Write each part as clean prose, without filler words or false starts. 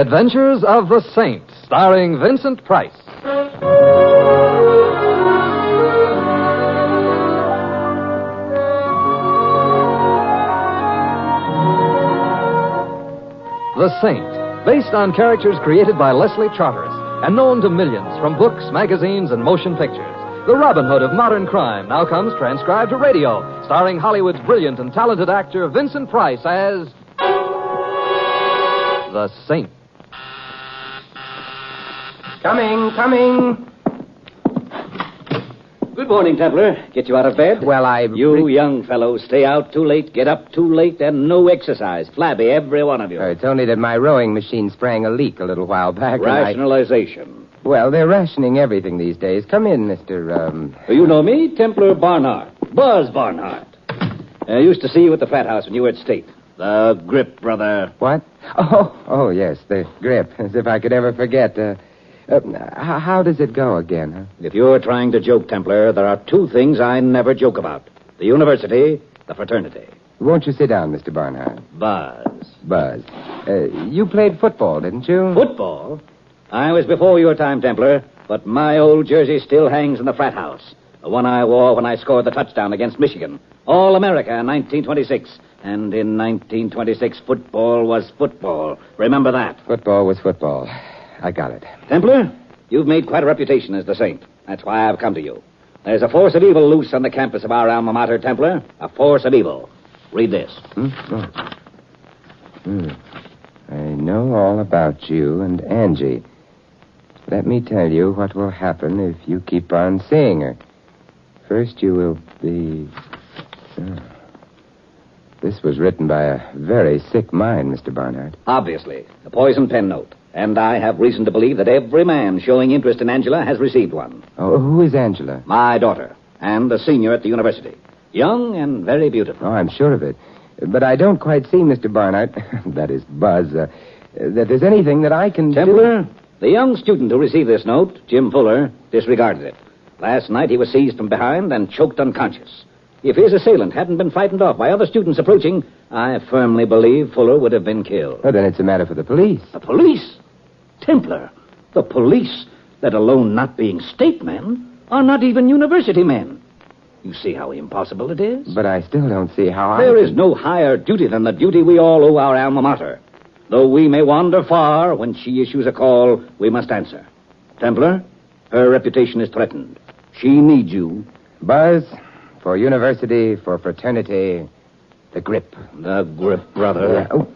The Adventures of the Saint, starring Vincent Price. The Saint, based on characters created by Leslie Charteris and known to millions from books, magazines, and motion pictures. The Robin Hood of modern crime now comes transcribed to radio, starring Hollywood's brilliant and talented actor Vincent Price as the Saint. Coming. Good morning, Templar. Get you out of bed? Well, You young fellows stay out too late, get up too late, and no exercise. Flabby, every one of you. It's only that my rowing machine sprang a leak a little while back. Rationalization. Well, they're rationing everything these days. Come in, Mr. You know me, Templar Barnhart. Buzz Barnhart. I used to see you at the frat house when you were at State. The grip, brother. What? Oh, yes, the grip. As if I could ever forget. How does it go again, huh? If you're trying to joke, Templar, there are two things I never joke about. The university, the fraternity. Won't you sit down, Mr. Barnhart? Buzz. You played football, didn't you? Football? I was before your time, Templar, but my old jersey still hangs in the frat house. The one I wore when I scored the touchdown against Michigan. All-America in 1926. And in 1926, football was football. Remember that. Football was football. I got it. Templar, you've made quite a reputation as the Saint. That's why I've come to you. There's a force of evil loose on the campus of our alma mater, Templar. A force of evil. Read this. I know all about you and Angie. Let me tell you what will happen if you keep on seeing her. First, you will be... This was written by a very sick mind, Mr. Barnhart. Obviously. A poison pen note. And I have reason to believe that every man showing interest in Angela has received one. Oh, who is Angela? My daughter. And a senior at the university. Young and very beautiful. Oh, I'm sure of it. But I don't quite see, Mr. Barnhart, that is Buzz, that there's anything that I can Templar, the young student who received this note, Jim Fuller, disregarded it. Last night he was seized from behind and choked unconscious. If his assailant hadn't been frightened off by other students approaching, I firmly believe Fuller would have been killed. Oh, then it's a matter for the police. The police? Templar, the police, let alone not being state men, are not even university men. You see how impossible it is? But I still don't see how There is no higher duty than the duty we all owe our alma mater. Though we may wander far, when she issues a call, we must answer. Templar, her reputation is threatened. She needs you. Buzz, for university, for fraternity, the grip. The grip, brother. Yeah. Oh.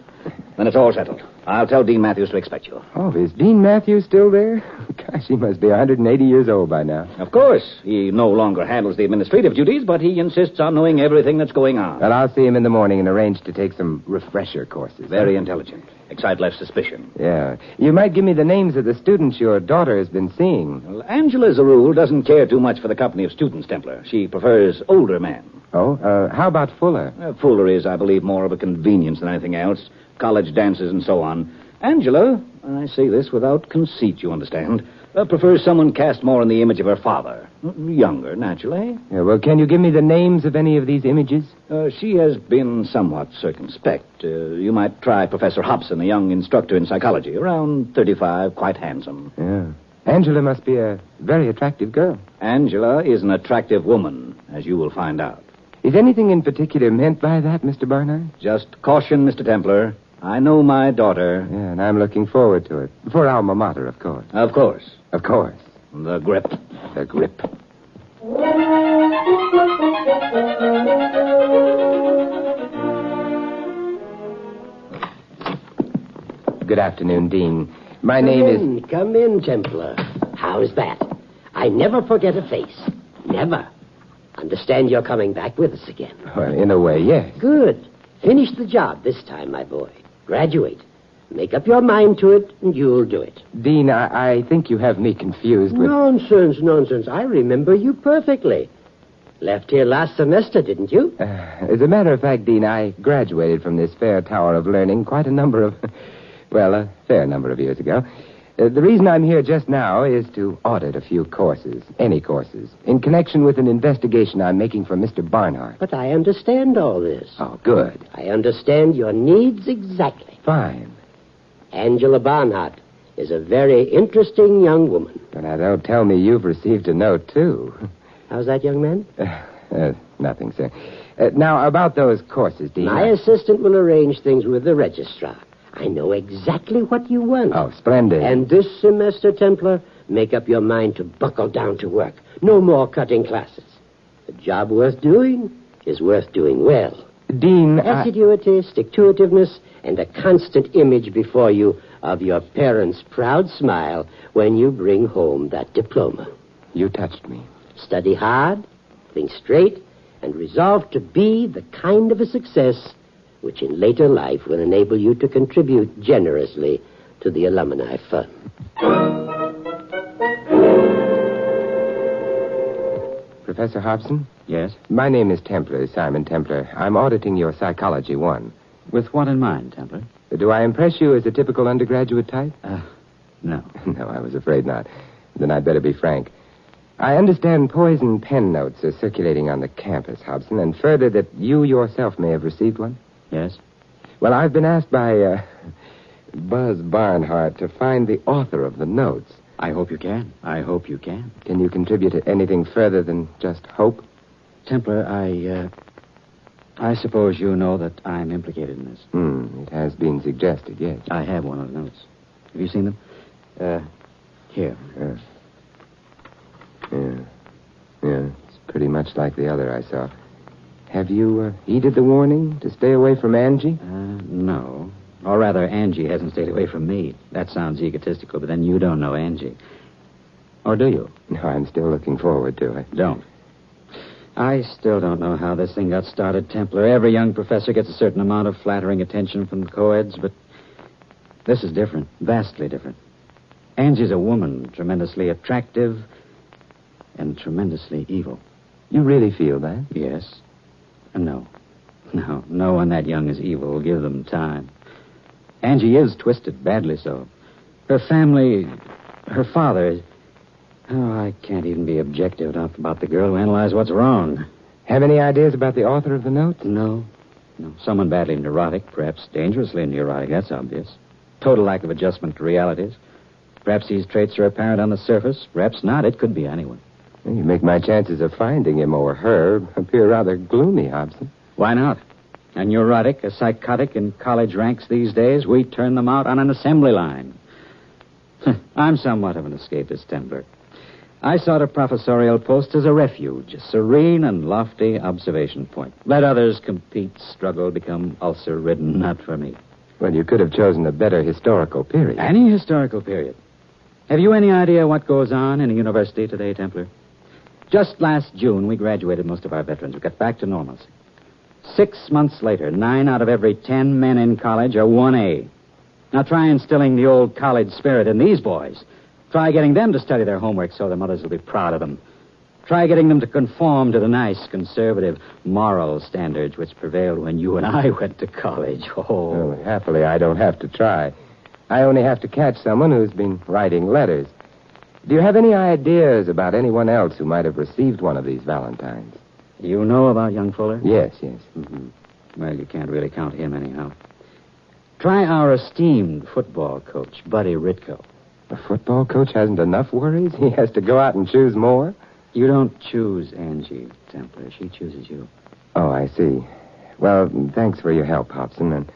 Then it's all settled. I'll tell Dean Matthews to expect you. Oh, is Dean Matthews still there? Gosh, he must be 180 years old by now. Of course. He no longer handles the administrative duties, but he insists on knowing everything that's going on. Well, I'll see him in the morning and arrange to take some refresher courses. Very intelligent. Excite less suspicion. Yeah. You might give me the names of the students your daughter has been seeing. Well, Angela, as a rule, doesn't care too much for the company of students, Templar. She prefers older men. Oh, how about Fuller? Fuller is, I believe, more of a convenience than anything else. College dances and so on. Angela, I say this without conceit, you understand, prefers someone cast more in the image of her father. Younger, naturally. Yeah, well, can you give me the names of any of these images? She has been somewhat circumspect. You might try Professor Hobson, a young instructor in psychology, around 35, quite handsome. Yeah. Angela must be a very attractive girl. Angela is an attractive woman, as you will find out. Is anything in particular meant by that, Mr. Barnard? Just caution, Mr. Templar. I know my daughter. Yeah, and I'm looking forward to it. For alma mater, of course. Of course. Of course. The grip. The grip. Good afternoon, Dean. My name is... Come in, Templar. How's that? I never forget a face. Never. Understand you're coming back with us again. Well, in a way, yes. Good. Finish the job this time, my boy. Graduate. Make up your mind to it, and you'll do it. Dean, I think you have me confused with... Nonsense. I remember you perfectly. Left here last semester, didn't you? As a matter of fact, Dean, I graduated from this fair tower of learning quite a number of... Well, a fair number of years ago. The reason I'm here just now is to audit a few courses, any courses, in connection with an investigation I'm making for Mr. Barnhart. But I understand all this. Oh, good. I understand your needs exactly. Fine. Angela Barnhart is a very interesting young woman. But now don't tell me you've received a note, too. How's that, young man? Nothing, sir. Now, about those courses, Dean. My assistant will arrange things with the registrar. I know exactly what you want. Oh, splendid. And this semester, Templar, make up your mind to buckle down to work. No more cutting classes. A job worth doing is worth doing well. Dean, Assiduity, stick-to-itiveness, and a constant image before you of your parents' proud smile when you bring home that diploma. You touched me. Study hard, think straight, and resolve to be the kind of a success which in later life will enable you to contribute generously to the alumni fund. Professor Hobson? Yes? My name is Templar, Simon Templar. I'm auditing your Psychology 1. With what in mind, Templar? Do I impress you as a typical undergraduate type? No. No, I was afraid not. Then I'd better be frank. I understand poison pen notes are circulating on the campus, Hobson, and further that you yourself may have received one. Yes? Well, I've been asked by Buzz Barnhart to find the author of the notes. I hope you can. I hope you can. Can you contribute to anything further than just hope? Templar, I suppose you know that I'm implicated in this. It has been suggested, yes. I have one of the notes. Have you seen them? Here. Yeah, it's pretty much like the other I saw. Have you heeded the warning to stay away from Angie? No. Or rather, Angie hasn't stayed away from me. That sounds egotistical, but then you don't know Angie. Or do you? No, I'm still looking forward to it. Don't. I still don't know how this thing got started, Templar. Every young professor gets a certain amount of flattering attention from the co-eds, but this is different, vastly different. Angie's a woman, tremendously attractive and tremendously evil. You really feel that? Yes. No. No one that young is evil. Will give them time. Angie is twisted, badly so. Her family, her father... Oh, I can't even be objective enough about the girl to analyze what's wrong. Have any ideas about the author of the note? No. Someone badly neurotic, perhaps dangerously neurotic, that's obvious. Total lack of adjustment to realities. Perhaps these traits are apparent on the surface, perhaps not. It could be anyone. Well, you make my chances of finding him or her appear rather gloomy, Hobson. Why not? A neurotic, a psychotic in college ranks these days, we turn them out on an assembly line. I'm somewhat of an escapist, Templar. I sought a professorial post as a refuge, a serene and lofty observation point. Let others compete, struggle, become ulcer-ridden, not for me. Well, you could have chosen a better historical period. Any historical period. Have you any idea what goes on in a university today, Templar? Just last June, we graduated most of our veterans. We got back to normalcy. 6 months later, 9 out of every 10 men in college are 1A. Now try instilling the old college spirit in these boys. Try getting them to study their homework so their mothers will be proud of them. Try getting them to conform to the nice, conservative, moral standards which prevailed when you and I went to college. Oh, happily, I don't have to try. I only have to catch someone who's been writing letters. Do you have any ideas about anyone else who might have received one of these Valentines? You know about young Fuller? Yes. Mm-hmm. Well, you can't really count him anyhow. Try our esteemed football coach, Buddy Ritko. A football coach hasn't enough worries? He has to go out and choose more? You don't choose Angie, Templar. She chooses you. Oh, I see. Well, thanks for your help, Hobson. And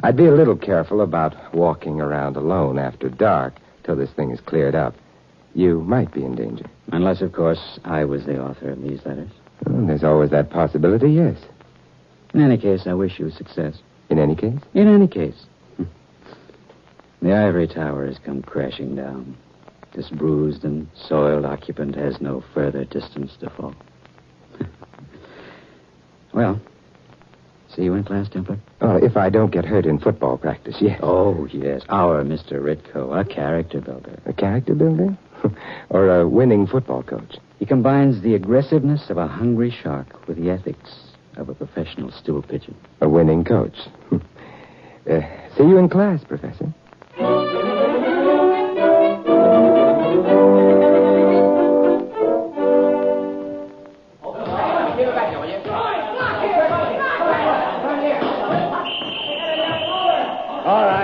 I'd be a little careful about walking around alone after dark till this thing is cleared up. You might be in danger. Unless, of course, I was the author of these letters. Well, there's always that possibility, yes. In any case, I wish you success. In any case? In any case. The ivory tower has come crashing down. This bruised and soiled occupant has no further distance to fall. Well, see you in class, Templar? Oh, if I don't get hurt in football practice, yes. Oh, yes. Our Mr. Ritko, a character builder. A character builder? Or a winning football coach? He combines the aggressiveness of a hungry shark with the ethics of a professional stool pigeon. A winning coach. See you in class, Professor.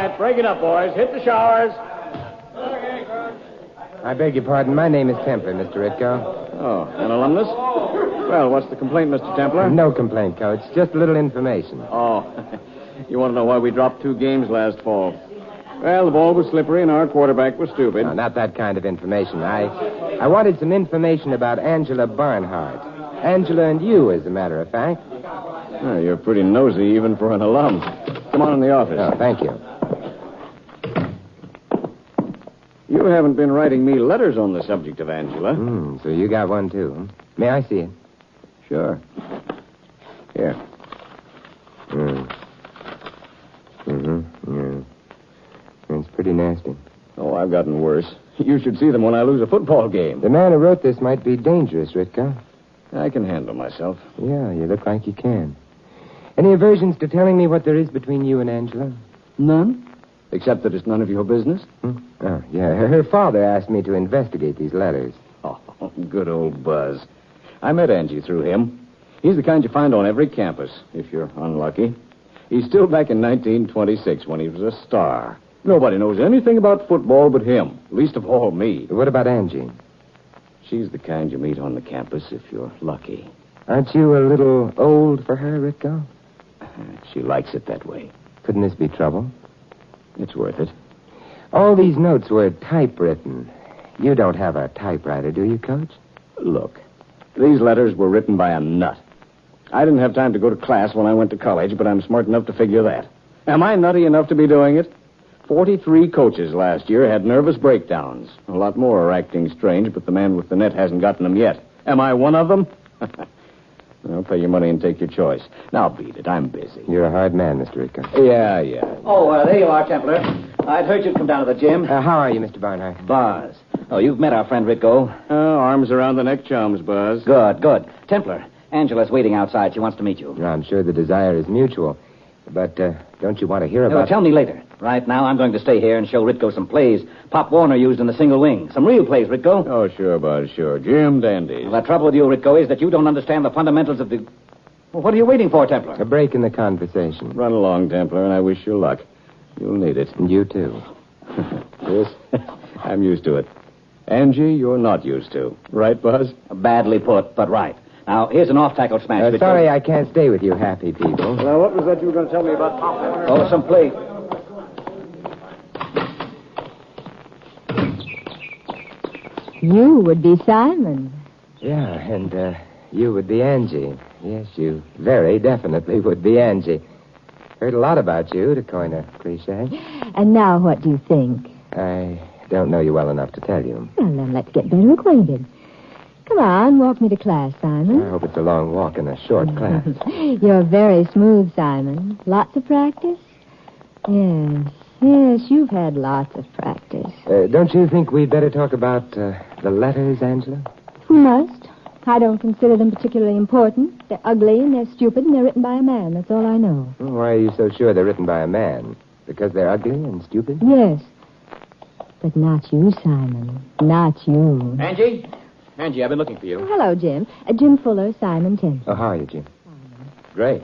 right, break it up, boys. Hit the showers. I beg your pardon. My name is Templar, Mr. Ritko. Oh, an alumnus? Well, what's the complaint, Mr. Templar? No complaint, Coach. Just a little information. Oh, you want to know why we dropped 2 games last fall? Well, the ball was slippery and our quarterback was stupid. No, not that kind of information. I wanted some information about Angela Barnhart. Angela and you, as a matter of fact. Oh, you're pretty nosy even for an alum. Come on in the office. Oh, thank you. You haven't been writing me letters on the subject of Angela. So you got one, too. Huh? May I see it? Sure. Here. Yeah. It's pretty nasty. Oh, I've gotten worse. You should see them when I lose a football game. The man who wrote this might be dangerous, Ritko. I can handle myself. Yeah, you look like you can. Any aversions to telling me what there is between you and Angela? None? Except that it's none of your business? Oh, yeah. Her father asked me to investigate these letters. Oh, good old Buzz. I met Angie through him. He's the kind you find on every campus, if you're unlucky. He's still back in 1926 when he was a star. Nobody knows anything about football but him, least of all me. What about Angie? She's the kind you meet on the campus if you're lucky. Aren't you a little old for her, Ritko? She likes it that way. Couldn't this be trouble? It's worth it. All these notes were typewritten. You don't have a typewriter, do you, Coach? Look, these letters were written by a nut. I didn't have time to go to class when I went to college, but I'm smart enough to figure that. Am I nutty enough to be doing it? 43 coaches last year had nervous breakdowns. A lot more are acting strange, but the man with the net hasn't gotten them yet. Am I one of them? Well, pay your money and take your choice. Now, beat it. I'm busy. You're a hard man, Mr. Ritko. Yeah. Oh, there you are, Templar. I'd heard you'd come down to the gym. How are you, Mr. Barnhart? Buzz. Oh, you've met our friend Ritko. Arms around the neck, chums, Buzz. Good. Templar, Angela's waiting outside. She wants to meet you. I'm sure the desire is mutual. But don't you want to hear about... Tell me later. Right now, I'm going to stay here and show Ritko some plays Pop Warner used in the single wing. Some real plays, Ritko. Oh, sure, Buzz, sure. Jim dandies. Well, the trouble with you, Ritko, is that you don't understand the fundamentals of the... Well, what are you waiting for, Templar? A break in the conversation. Run along, Templar, and I wish you luck. You'll need it. And you, too. Yes, I'm used to it. Angie, you're not used to. Right, Buzz? Badly put, but right. Now, here's an off-tackle smash, Ritko. Sorry I can't stay with you happy people. Now, what was that you were going to tell me about Pop Warner? Oh, some play. You would be Simon. Yeah, and you would be Angie. Yes, you very definitely would be Angie. Heard a lot about you, to coin a cliche. And now what do you think? I don't know you well enough to tell you. Well, then let's get better acquainted. Come on, walk me to class, Simon. I hope it's a long walk in a short class. You're very smooth, Simon. Lots of practice? Yes, you've had lots of practice. Don't you think we'd better talk about the letters, Angela? We must. I don't consider them particularly important. They're ugly and they're stupid and they're written by a man. That's all I know. Why are you so sure they're written by a man? Because they're ugly and stupid? Yes. But not you, Simon. Not you. Angie, I've been looking for you. Oh, hello, Jim. Jim Fuller, Simon Tim. Oh, how are you, Jim? Great.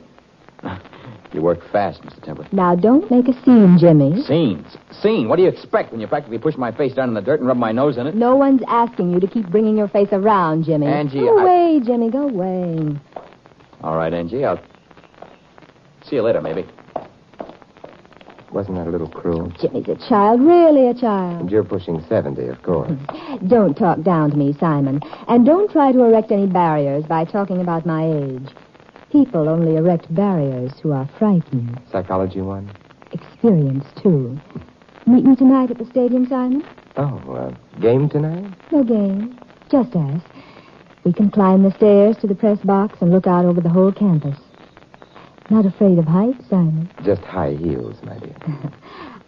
You work fast, Mr. Templar. Now, don't make a scene, Jimmy. Scene? What do you expect when you practically push my face down in the dirt and rub my nose in it? No one's asking you to keep bringing your face around, Jimmy. Angie, Go away, Jimmy, go away. All right, Angie, I'll see you later, maybe. Wasn't that a little cruel? Jimmy's a child, really a And child. you're pushing 70, of course. Don't talk down to me, Simon. And don't try to erect any barriers by talking about my age. People only erect barriers who are frightened. Psychology 1? Experience, too. Meet me tonight at the stadium, Simon? Oh, game tonight? No game. Just us. We can climb the stairs to the press box and look out over the whole campus. Not afraid of heights, Simon? Just high heels, my dear.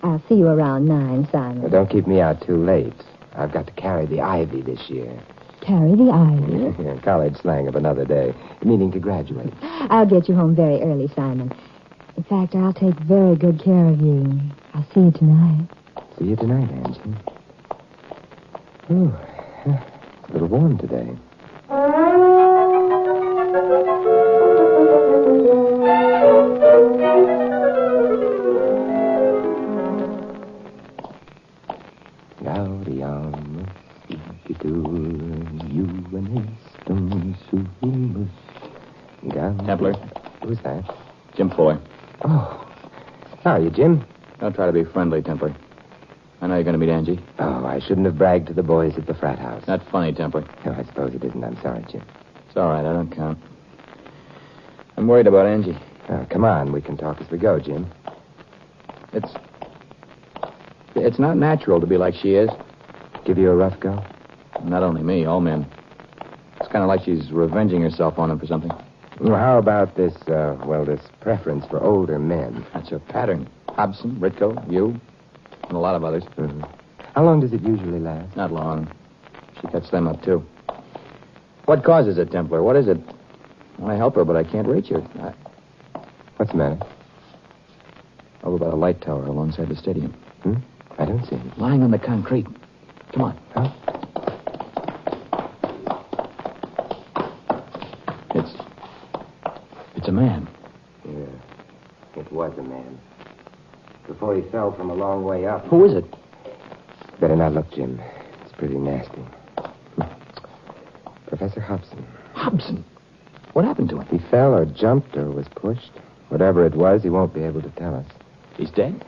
I'll see you around 9, Simon. Now, don't keep me out too late. I've got to carry the ivy this year. Carry the ivy? College slang of another day, meaning to graduate. I'll get you home very early, Simon. In fact, I'll take very good care of you. I'll see you tonight. See you tonight, Angie. Ooh, it's a little warm today. How are you, Jim? Don't try to be friendly, Templar. I know you're going to meet Angie. Oh, I shouldn't have bragged to the boys at the frat house. Not funny, Templar. Oh, I suppose it isn't. I'm sorry, Jim. It's all right. I don't count. I'm worried about Angie. Oh, come on. We can talk as we go, Jim. It's not natural to be like she is. Give you a rough go? Not only me, all men. It's kind of like she's revenging herself on him for something. Well, how about this preference for older men? That's her pattern. Hobson, Ritko, you, and a lot of others. Mm-hmm. How long does it usually last? Not long. She cuts them up, too. What causes it, Templar? What is it? I want to help her, but I can't reach her. What's the matter? Over by the light tower alongside the stadium. I don't see him. Lying on the concrete. Come on. Huh? It's a man. Yeah, it was a man. Before he fell from a long way up. Who is it? Better not look, Jim. It's pretty nasty. Professor Hobson. Hobson? What happened to him? He fell or jumped or was pushed. Whatever it was, he won't be able to tell us. He's dead?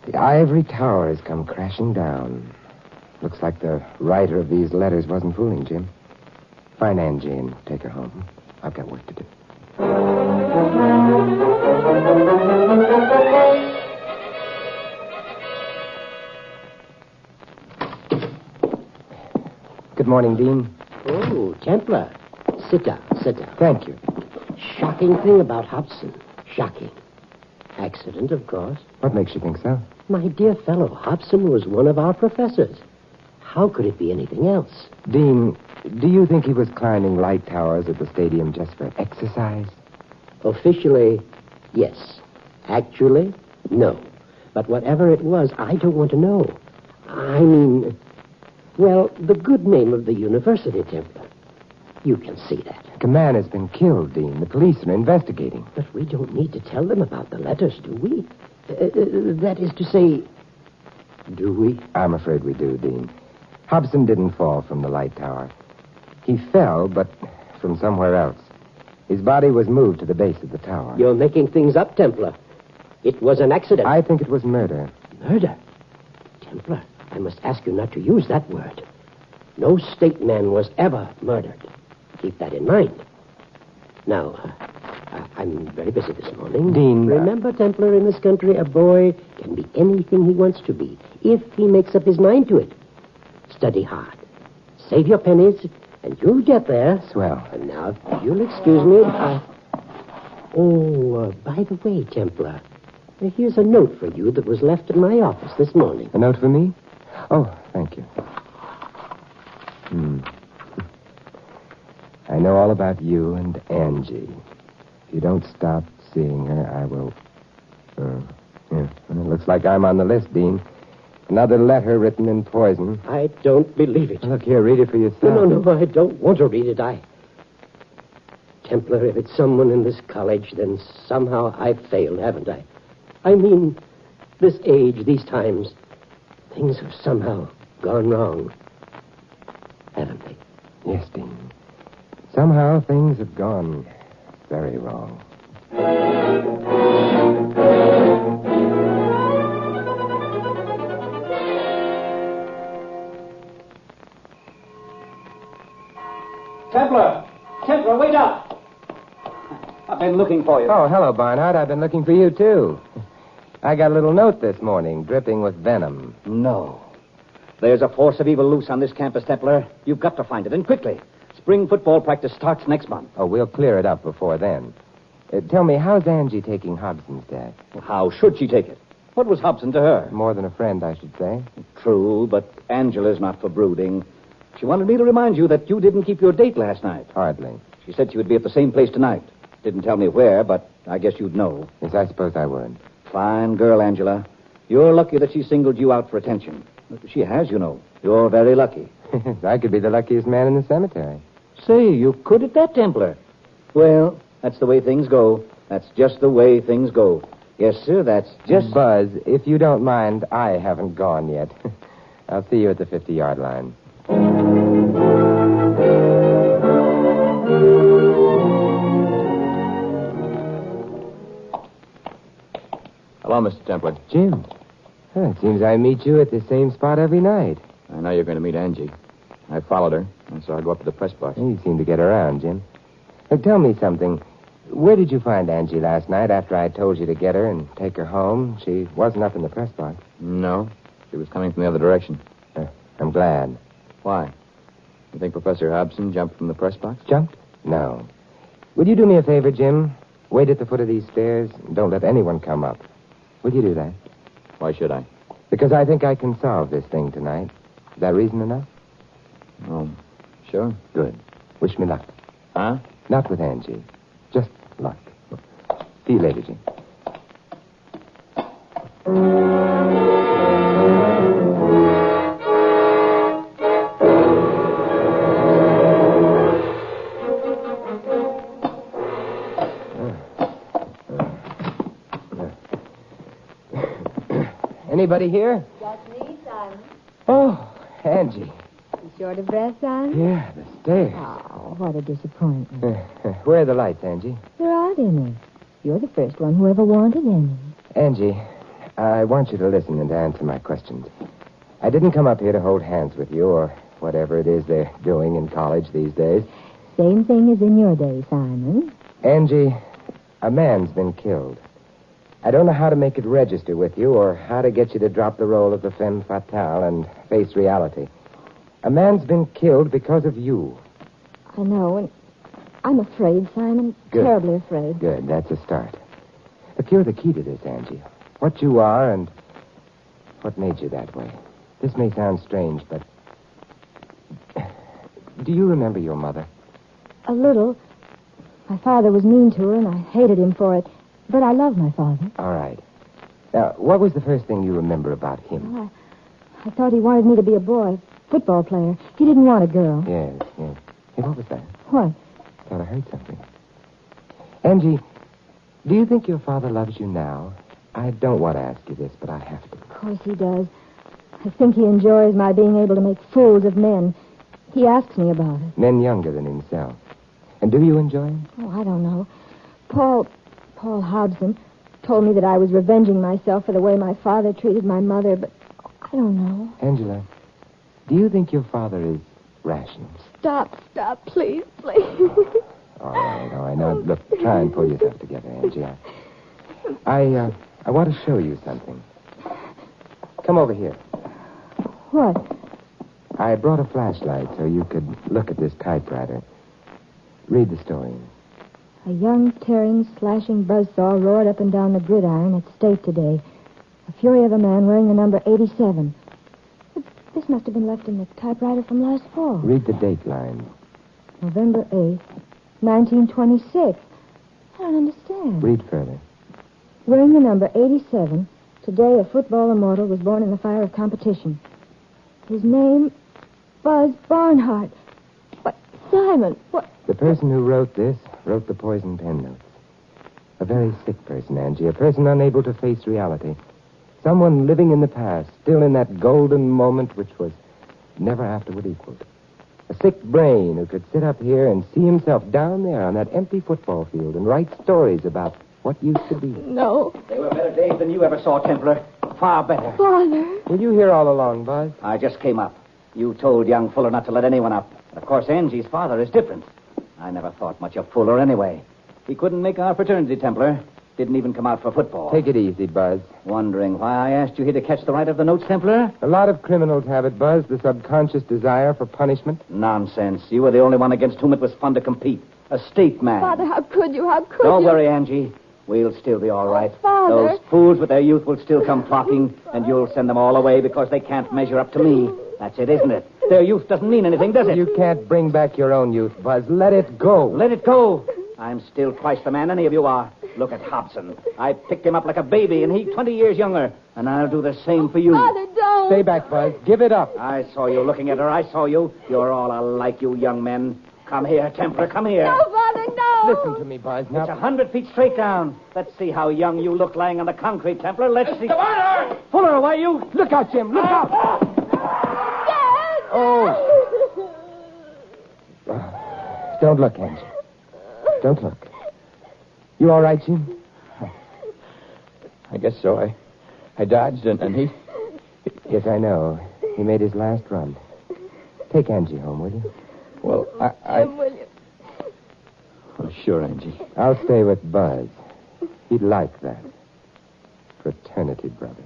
The ivory tower has come crashing down. Looks like the writer of these letters wasn't fooling Jim. Find Angie and take her home. I've got work to do. Good morning, Dean. Oh, Templar. Sit down. Thank you. Shocking thing about Hobson. Shocking. Accident, of course. What makes you think so? My dear fellow, Hobson was one of our professors. How could it be anything else? Dean, do you think he was climbing light towers at the stadium just for exercise? Officially, yes. Actually, no. But whatever it was, I don't want to know. I mean, well, the good name of the university, Templar. You can see that. A man has been killed, Dean. The police are investigating. But we don't need to tell them about the letters, do we? That is to say, do we? I'm afraid we do, Dean. Hobson didn't fall from the light tower. He fell, but from somewhere else. His body was moved to the base of the tower. You're making things up, Templar. It was an accident. I think it was murder. Murder? Templar, I must ask you not to use that word. No state man was ever murdered. Keep that in mind. Now, I'm very busy this morning. Dean... Remember, Templar, in this country, a boy can be anything he wants to be, if he makes up his mind to it. Study hard. Save your pennies, and you'll get there. Swell. And now, if you'll excuse me, by the way, Templar, here's a note for you that was left in my office this morning. A note for me? Oh, thank you. I know all about you and Angie. If you don't stop seeing her, I will... It looks like I'm on the list, Dean. Another letter written in poison. I don't believe it. Look here, read it for yourself. No, I don't want to read it. Templar, if it's someone in this college, then somehow I've failed, haven't I? I mean, this age, these times, things have somehow gone wrong, haven't they? Yes, Dean. Somehow things have gone very wrong. Templar, wait up! I've been looking for you. Oh, hello, Barnard. I've been looking for you, too. I got a little note this morning, dripping with venom. No. There's a force of evil loose on this campus, Templar. You've got to find it, and quickly. Spring football practice starts next month. Oh, we'll clear it up before then. Tell me, how's Angie taking Hobson's death? How should she take it? What was Hobson to her? More than a friend, I should say. True, but Angela's not for brooding. She wanted me to remind you that you didn't keep your date last night. Hardly. She said she would be at the same place tonight. Didn't tell me where, but I guess you'd know. Yes, I suppose I would. Fine girl, Angela. You're lucky that she singled you out for attention. She has, you know. You're very lucky. I could be the luckiest man in the cemetery. Say, you could at that, Templar. Well, that's the way things go. That's just the way things go. Yes, sir, that's just... Buzz, if you don't mind, I haven't gone yet. I'll see you at the 50-yard line. Hello, Mr. Templer. Jim. It seems I meet you at the same spot every night. I know you're going to meet Angie. I followed her, and so I go up to the press box. You seem to get around, Jim. Now, tell me something. Where did you find Angie last night after I told you to get her and take her home? She wasn't up in the press box. No, she was coming from the other direction. I'm glad. Why? You think Professor Hobson jumped from the press box? Jumped? No. Would you do me a favor, Jim? Wait at the foot of these stairs and don't let anyone come up. Will you do that? Why should I? Because I think I can solve this thing tonight. Is that reason enough? Oh, sure. Good. Wish me luck. Huh? Not with Angie. Just luck. See you later, Jim. Anybody here? That's me, Simon. Oh, Angie. You short of breath, Simon? Yeah, the stairs. Oh, what a disappointment. Where are the lights, Angie? There aren't any. You're the first one who ever wanted any. Angie, I want you to listen and to answer my questions. I didn't come up here to hold hands with you or whatever it is they're doing in college these days. Same thing as in your day, Simon. Angie, a man's been killed. I don't know how to make it register with you or how to get you to drop the role of the femme fatale and face reality. A man's been killed because of you. I know, and I'm afraid, Simon. Good. Terribly afraid. Good, that's a start. But you're the key to this, Angie. What you are and what made you that way. This may sound strange, but... Do you remember your mother? A little. My father was mean to her, and I hated him for it. But I love my father. All right. Now, what was the first thing you remember about him? Well, I thought he wanted me to be a boy, football player. He didn't want a girl. Yes. Hey, what was that? What? Thought I heard something. Angie, do you think your father loves you now? I don't want to ask you this, but I have to. Of course he does. I think he enjoys my being able to make fools of men. He asks me about it. Men younger than himself. And do you enjoy him? Oh, I don't know. Paul Hobson told me that I was revenging myself for the way my father treated my mother, but I don't know. Angela, do you think your father is rational? Stop, please. All right. Now, look, try and pull yourself together, Angie. I want to show you something. Come over here. What? I brought a flashlight so you could look at this typewriter. Read the story. A young, tearing, slashing buzzsaw roared up and down the gridiron at State today. The fury of a man wearing the number 87. But this must have been left in the typewriter from last fall. Read the date line. November 8th, 1926. I don't understand. Read further. Wearing the number 87, today a football immortal was born in the fire of competition. His name, Buzz Barnhart. What, Simon, what... The person who wrote this wrote the poison pen notes. A very sick person, Angie. A person unable to face reality. Someone living in the past, still in that golden moment which was never afterward equaled. A sick brain who could sit up here and see himself down there on that empty football field and write stories about what used to be. No. They were better days than you ever saw, Templar. Far better. Father. Were you here all along, Buzz? I just came up. You told young Fuller not to let anyone up. Of course, Angie's father is different. I never thought much of Fuller anyway. He couldn't make our fraternity, Templar. Didn't even come out for football. Take it easy, Buzz. Wondering why I asked you here to catch the writer of the notes, Templar? A lot of criminals have it, Buzz, the subconscious desire for punishment. Nonsense. You were the only one against whom it was fun to compete. A state man. Father, how could you? How could Don't you? worry, Angie. We'll still be all right. Father. Those fools with their youth will still come flocking, and you'll send them all away because they can't measure up to me. That's it, isn't it? Their youth doesn't mean anything, does it? You can't bring back your own youth, Buzz. Let it go. Let it go. I'm still twice the man any of you are. Look at Hobson. I picked him up like a baby, and he 20 years younger. And I'll do the same for you. Father, don't. Stay back, Buzz. Give it up. I saw you looking at her. I saw you. You're all alike, you young men. Come here, Templar. Come here. No, Father, no. Listen to me, Buzz. Now, It's 100 feet straight down. Let's see how young you look lying on the concrete, Templar. Let's see. Fuller, why you? look out, Jim. Look out. Dad. Oh. Don't look, Angie. Don't look. You all right, Jim? I guess so. I dodged, and he... Yes, I know. He made his last run. Take Angie home, will you? Well, Jim, will you? Oh, sure, Angie. I'll stay with Buzz. He'd like that. Fraternity brothers.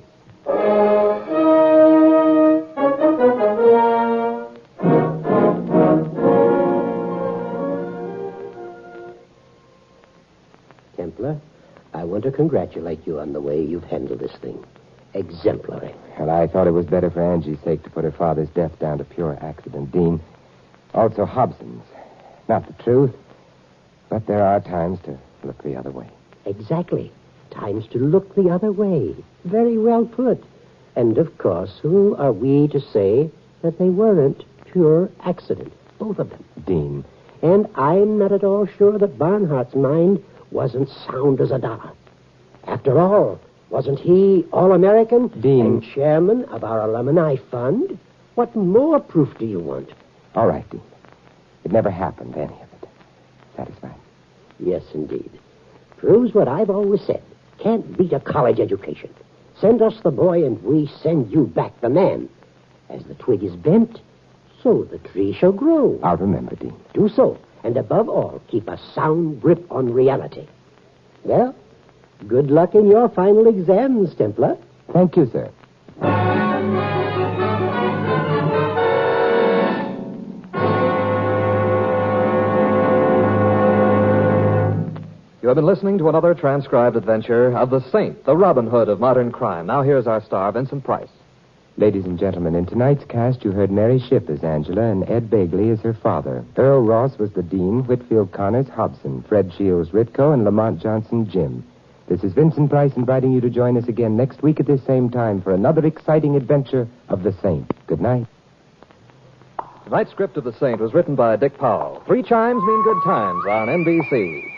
Templar, I want to congratulate you on the way you've handled this thing. Exemplary. Well, I thought it was better for Angie's sake to put her father's death down to pure accident, Dean. Also Hobson's. Not the truth, but there are times to look the other way. Exactly. Times to look the other way. Very well put. And, of course, who are we to say that they weren't pure accident? Both of them. Dean. And I'm not at all sure that Barnhart's mind wasn't sound as a dollar. After all, wasn't he All-American? Dean. And chairman of our alumni fund? What more proof do you want? All right, Dean. It never happened, any of it. Satisfied? Yes, indeed. Proves what I've always said. Can't beat a college education. Send us the boy and we send you back the man. As the twig is bent, so the tree shall grow. I'll remember, Dean. Do so. And above all, keep a sound grip on reality. Well, good luck in your final exams, Templar. Thank you, sir. You have been listening to another transcribed adventure of the Saint, the Robin Hood of modern crime. Now here's our star, Vincent Price. Ladies and gentlemen, in tonight's cast, you heard Mary Shipp as Angela and Ed Begley as her father. Earl Ross was the Dean, Whitfield Connors Hobson, Fred Shields Ritco, and Lamont Johnson Jim. This is Vincent Price inviting you to join us again next week at this same time for another exciting adventure of the Saint. Good night. Tonight's script of the Saint was written by Dick Powell. 3 chimes mean good times on NBC.